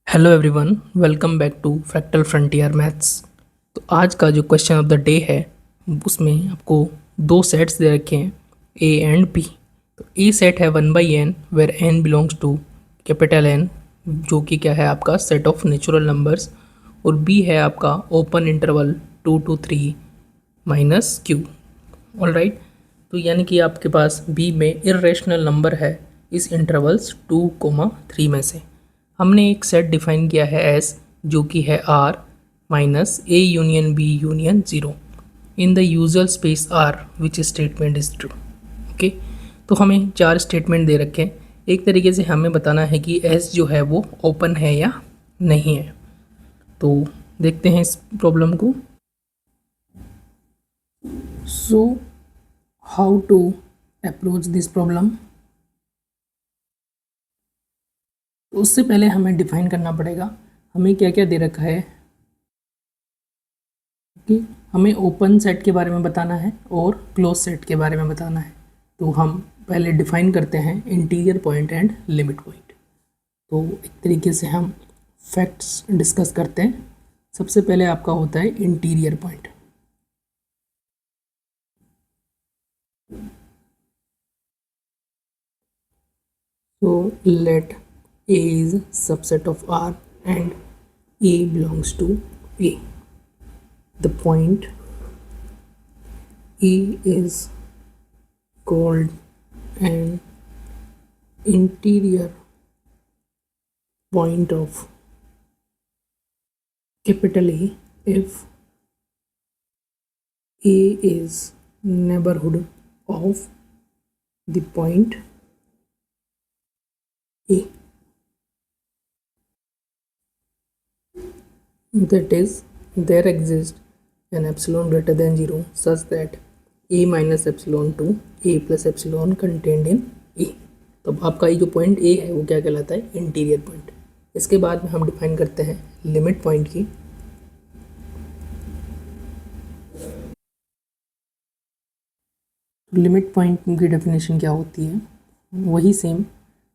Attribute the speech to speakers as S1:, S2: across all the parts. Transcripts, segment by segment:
S1: Hello everyone, welcome back to Fractal Frontier Maths. तो आज का जो क्वेश्चन ऑफ द डे है उसमें आपको दो सेट्स दे रखे हैं ए एंड बी। तो ए सेट है 1/n where n belongs to capital N, जो कि क्या है आपका सेट ऑफ नेचुरल नंबर्स, और बी है आपका open interval 2 to 3 minus Q. All right, तो यानी कि आपके पास बी में इरेशनल नंबर है इस इंटरवल्स 2, 3 में से। हमने एक सेट डिफाइन किया है एस, जो कि है R minus A union B union zero in the usual space R which statement is true. Okay, तो हमें चार स्टेटमेंट दे रखे हैं। एक तरीके से हमें बताना है कि एस जो है वो ओपन है या नहीं है। तो देखते हैं इस प्रॉब्लम को। So how to approach this problem. तो उससे पहले हमें डिफाइन करना पड़ेगा हमें क्या क्या दे रखा है कि हमें ओपन सेट के बारे में बताना है और क्लोज सेट के बारे में बताना है। तो हम पहले डिफाइन करते हैं interior point and limit point. तो एक तरीके से हम फैक्ट्स डिस्कस करते हैं। सबसे पहले आपका होता है interior point. So let A is subset of R and A belongs to A. The point A is called an interior point of capital A if A is neighborhood of the point A. That is, there exists an epsilon greater than 0 such that A minus epsilon to A plus epsilon contained in A. तो अब आपका ये जो point A है वो क्या कहलाता है? Interior point. इसके बाद में हम डिफाइन करते हैं लिमिट पॉइंट की। लिमिट पॉइंट की डेफिनेशन क्या होती है? वही सेम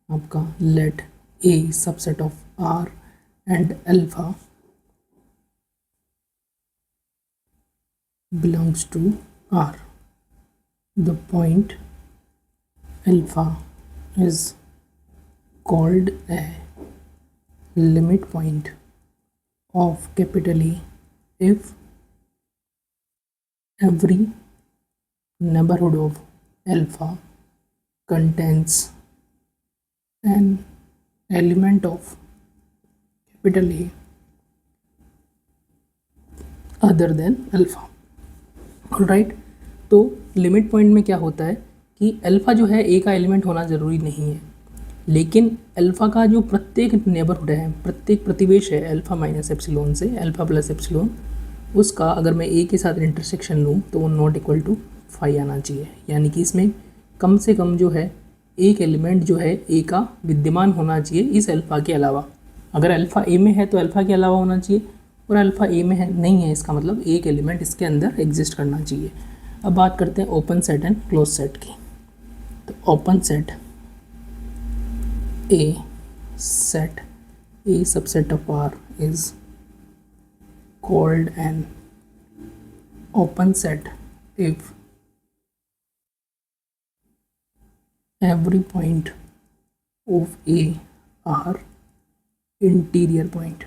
S1: आपका let A subset of R and alpha belongs to R. The point alpha is called a limit point of capital A if every neighborhood of alpha contains an element of capital A other than alpha. Right, तो limit point में क्या होता है कि alpha जो है ए का element होना ज़रूरी नहीं है, लेकिन अल्फ़ा का जो प्रत्येक नेबरहुड है, प्रत्येक प्रतिवेश है अल्फ़ा माइनस एप्सिलॉन से अल्फ़ा प्लस एप्सिलॉन, उसका अगर मैं ए के साथ इंटरसेक्शन लूँ तो वो नॉट इक्वल टू 5 आना चाहिए। यानी कि इसमें कम से कम जो है एक एलिमेंट जो है ए का विद्यमान होना चाहिए इस अल्फ़ा के अलावा। अगर अल्फ़ा ए में है तो अल्फ़ा के अलावा होना चाहिए, और अल्फ़ा ए में है नहीं है, इसका मतलब एक एलिमेंट इसके अंदर एग्जिस्ट करना चाहिए। अब बात करते हैं open set and close set की। तो open set A subset of R is called an open set if every point of A R interior point.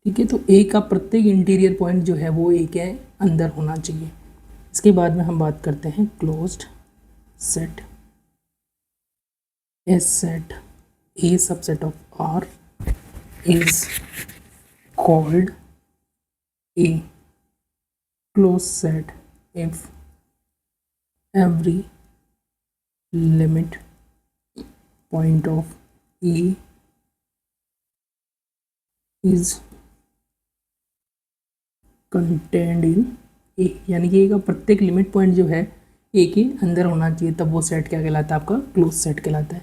S1: ठीक है, तो ए का प्रत्येक इंटीरियर पॉइंट जो है वो ए के अंदर होना चाहिए। इसके बाद में हम बात करते हैं closed set. A set A subset of R is called a close set if every limit point of A is contained in A. यानी कि ए का प्रत्येक लिमिट पॉइंट जो है ए के अंदर होना चाहिए, तब वो सेट क्या कहलाता है? आपका क्लोज सेट कहलाता है।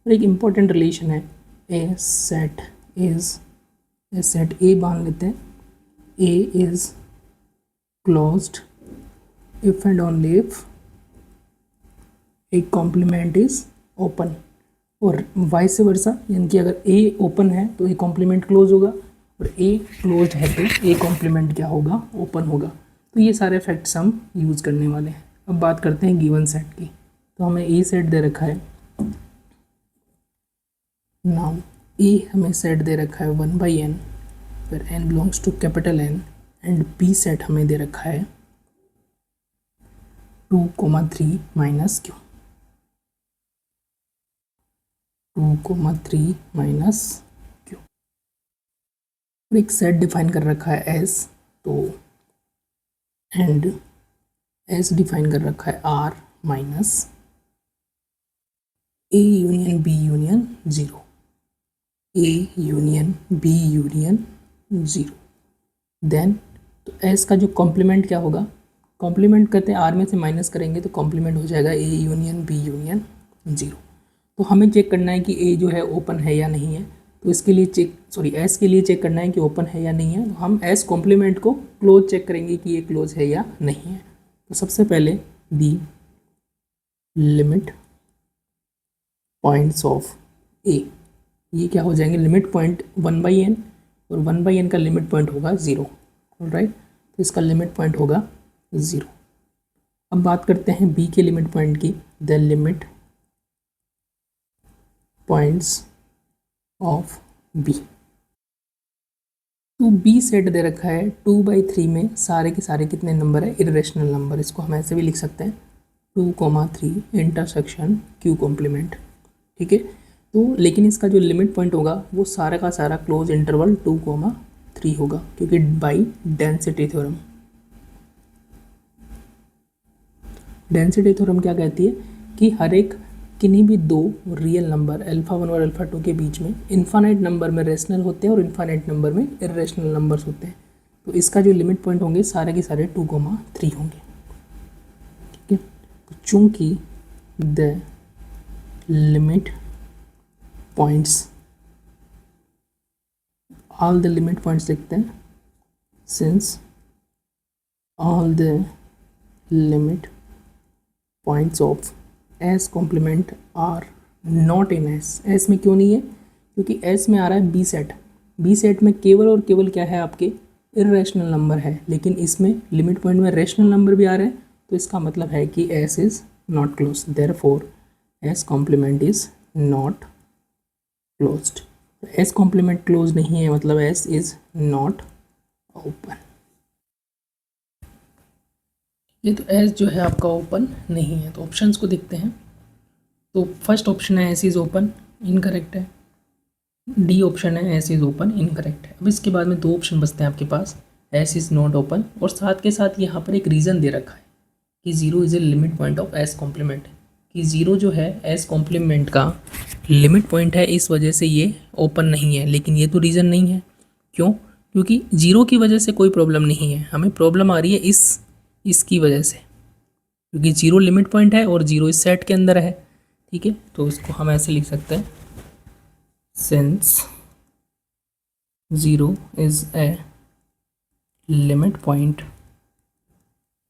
S1: और एक इम्पॉर्टेंट रिलेशन है ए सेट ए मान लेते हैं, A is closed if and only if एक कॉम्प्लीमेंट इज ओपन, और वाइस वर्सा, यानी कि अगर ए ओपन है तो ए कॉम्प्लीमेंट क्लोज होगा, और ए क्लोज है तो ए कॉम्प्लीमेंट क्या होगा, ओपन होगा। तो ये सारे फैक्ट्स हम यूज़ करने वाले हैं। अब बात करते हैं गिवन सेट की। तो हमें ए सेट दे रखा है, नाउ ए हमें सेट दे रखा है 1/n, फिर n belongs to capital N, and B set हमें दे रखा है 2,3 माइनस क्यू, 2,3 माइनस क्यू। और एक सेट डिफाइन कर रखा है एस, तो एंड एस डिफाइन कर रखा है R minus A union B union 0, A union B union 0। Then तो एस का जो कॉम्प्लीमेंट क्या होगा, कॉम्प्लीमेंट करते हैं आर में से माइनस करेंगे तो कॉम्प्लीमेंट हो जाएगा ए यूनियन बी यूनियन 0। तो हमें चेक करना है कि ए जो है ओपन है या नहीं है, तो इसके लिए एस के लिए चेक करना है कि ओपन है या नहीं है। तो हम एस कॉम्प्लीमेंट को क्लोज चेक करेंगे कि ये क्लोज है या नहीं है। तो सबसे पहले दी लिमिट पॉइंट्स ऑफ ए, ये क्या हो जाएंगे, लिमिट पॉइंट 1/n, और 1/n का लिमिट पॉइंट होगा 0, ऑलराइट। तो इसका लिमिट पॉइंट होगा 0। अब बात करते हैं बी के लिमिट पॉइंट की, the limit points of B. तो बी सेट दे रखा है 2/3 में सारे के सारे कितने नंबर है, इरेशनल नंबर। इसको हम ऐसे भी लिख सकते हैं 2,3 इंटरसेक्शन क्यू कॉम्प्लीमेंट, ठीक है। तो लेकिन इसका जो लिमिट पॉइंट होगा वो सारा का सारा क्लोज इंटरवल 2,3 होगा, क्योंकि by density theorem. Density theorem क्या कहती है कि हर एक किन्हीं भी दो रियल नंबर α1 और α2 के बीच में इन्फानाइट नंबर में रेशनल होते हैं और इन्फानाइट नंबर में इरेशनल नंबर्स होते हैं। तो इसका जो लिमिट पॉइंट होंगे सारे के सारे 2,3 होंगे, ठीक है। तो चूंकि the limit points, all the limit points लिखते हैं, since all the limit points of S complement are not in S. S में क्यों नहीं है, क्योंकि एस में आ रहा है बी सेट, बी सेट में केवल और केवल क्या है, आपके इरेशनल नंबर है, लेकिन इसमें लिमिट पॉइंट में रेशनल नंबर भी आ रहे हैं। तो इसका मतलब है कि S is not close, therefore S complement is not closed. S complement close नहीं है, मतलब एस इज़ नॉट ओपन। ये तो एस जो है आपका ओपन नहीं है। तो ऑप्शंस को देखते हैं। तो फर्स्ट ऑप्शन है एस इज़ ओपन, इनकरेक्ट है। डी ऑप्शन है एस इज़ ओपन, इनकरेक्ट है। अब इसके बाद में दो ऑप्शन बचते हैं आपके पास, एस इज़ नॉट ओपन, और साथ के साथ यहाँ पर एक रीज़न दे रखा है कि 0 is a limit point of S complement, कि 0 जो है एस कॉम्प्लीमेंट का लिमिट पॉइंट है, इस वजह से ये ओपन नहीं है। लेकिन ये तो रीज़न नहीं है, क्यों, क्योंकि 0 की वजह से कोई प्रॉब्लम नहीं है, हमें प्रॉब्लम आ रही है इसकी वजह से, क्योंकि 0 लिमिट पॉइंट है और 0 इस सेट के अंदर है, ठीक है। तो इसको हम ऐसे लिख सकते हैं, since 0 is a limit point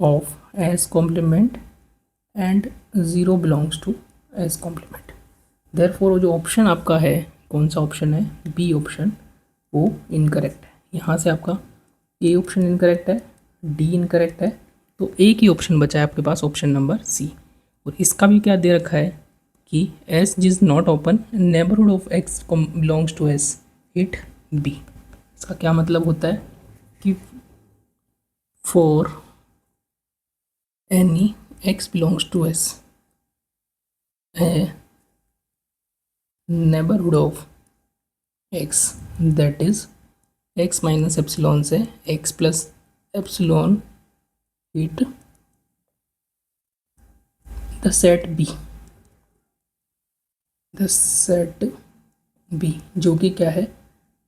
S1: of S complement and 0 belongs to S complement. Therefore जो ऑप्शन आपका है, कौन सा ऑप्शन है, बी ऑप्शन, वो इनकरेक्ट है। यहाँ से आपका ए ऑप्शन इनकरेक्ट है, डी इनकरेक्ट है, तो एक ही ऑप्शन बचा है आपके पास, ऑप्शन नंबर सी। और इसका भी क्या दे रखा है कि S is not open, neighbourhood of x belongs to S, it be. इसका क्या मतलब होता है कि for any x belongs to S, a neighbourhood of x that is x minus epsilon से x plus epsilon it the set B, the set B जो कि क्या है,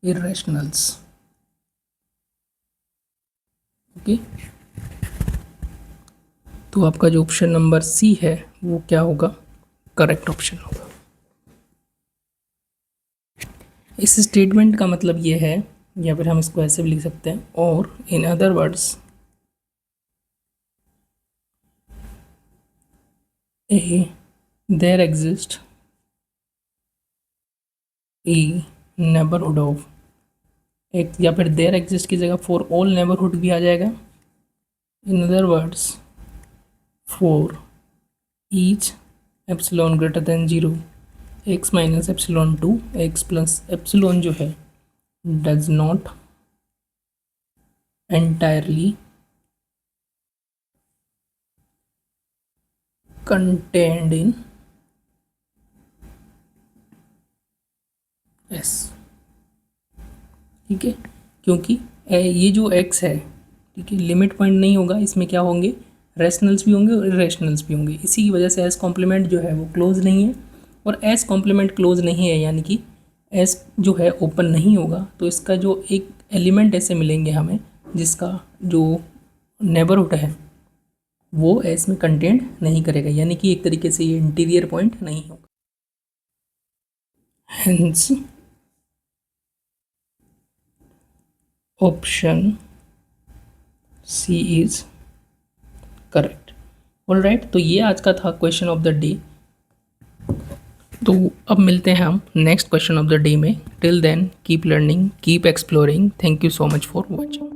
S1: इरेशनल्स, ओके। तो आपका जो ऑप्शन नंबर सी है वो क्या होगा, करेक्ट ऑप्शन होगा। इस स्टेटमेंट का मतलब ये है, या फिर हम इसको ऐसे भी लिख सकते हैं, और in other words a there exist a neighbourhood of x, या फिर देयर एग्जिस्ट की जगह फॉर ऑल नेबरहुड भी आ जाएगा। In other words for each epsilon greater than 0 x minus epsilon to x plus epsilon जो है does not entirely contained in S. ठीक है, क्योंकि ये जो x है, ठीक है, लिमिट पॉइंट नहीं होगा, इसमें क्या होंगे, रैशनल्स भी होंगे और इरेशनल्स भी होंगे। इसी की वजह से एस कॉम्प्लीमेंट जो है वो क्लोज नहीं है, और एस कॉम्प्लीमेंट क्लोज नहीं है यानी कि एस जो है ओपन नहीं होगा, तो इसका जो एक एलिमेंट ऐसे मिलेंगे हमें जिसका जो नेबरहुड है वो एस में कंटेंट नहीं करेगा, यानी कि एक तरीके से ये इंटीरियर पॉइंट नहीं होगा। Hence option C is correct. All right, तो ये आज का था क्वेश्चन ऑफ द डे। तो अब मिलते हैं हम next question of the day में। Till then keep learning, keep exploring. Thank you so much for watching.